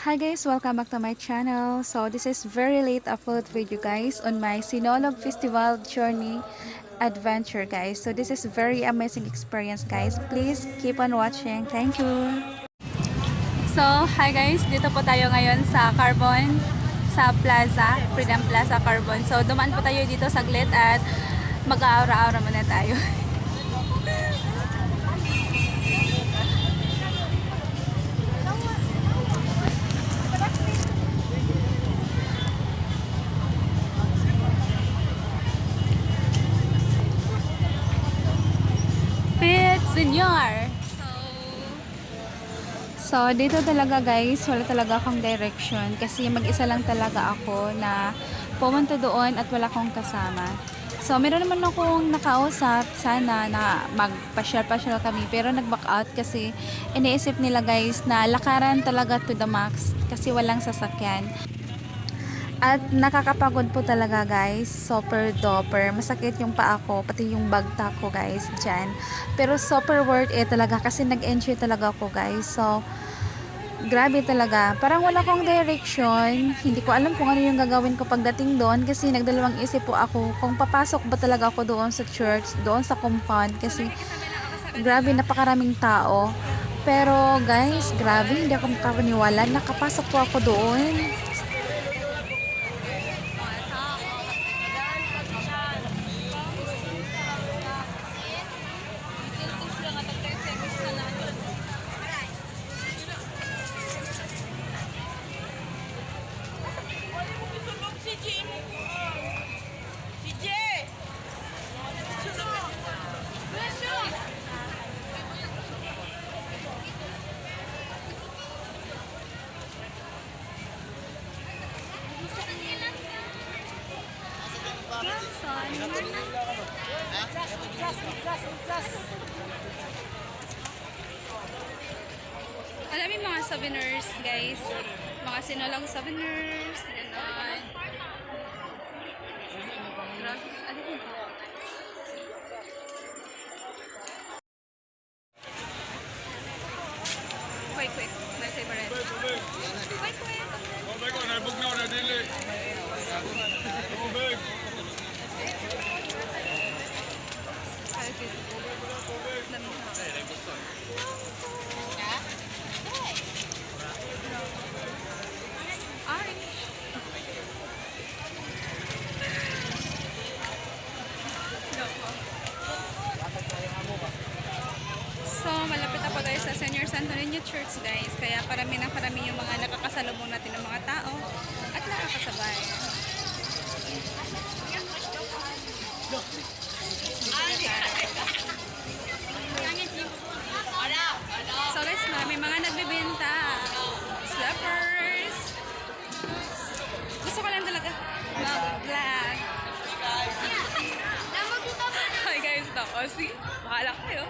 Hi guys, welcome back to my channel. So this is very late upload video guys on my Sinulog Festival journey adventure guys. So this is very amazing experience guys. Please keep on watching. Thank you. So hi guys, dito po tayo ngayon sa Carbon sa Plaza, Freedom Plaza Carbon. So dumaan po tayo dito saglit at mag-aura-aura muna tayo. Senior. So, dito talaga guys, wala talaga akong direction kasi mag-isa lang talaga ako na pumunta doon at wala akong kasama. So, meron naman akong nakausap sana na magpasyal-pasyal kami pero nag-back out kasi iniisip nila guys na lakaran talaga to the max kasi walang sasakyan. At nakakapagod po talaga guys, super duper. Masakit yung paa ko, pati yung bagta ko guys dyan. Pero super worth it talaga kasi nag-enjoy talaga ako guys. So, grabe talaga. Parang wala akong direction. Hindi ko alam kung ano yung gagawin ko pagdating doon kasi nagdalawang isip po ako kung papasok ba talaga ako doon sa church, doon sa compound kasi grabe napakaraming tao. Pero guys, grabe hindi ako makapaniwala. Nakapasok po ako doon. Alam mo mga souvenirs guys, mga sinulang souvenirs, gano'n. Grabe, ano yun? Quick, my favorite. Quick. Oh my God, nabugnaw na dili. So, malapit na po tayo sa Senior Santo Niño Church guys. Kaya parami yung mga nakakasalubong natin ng mga tao at nakakasabay. So guys, may mga nagbibenta. Slippers. Gusto ko lang talaga mag-vlog. Hi guys, tapos bahala kayo.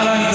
pangalan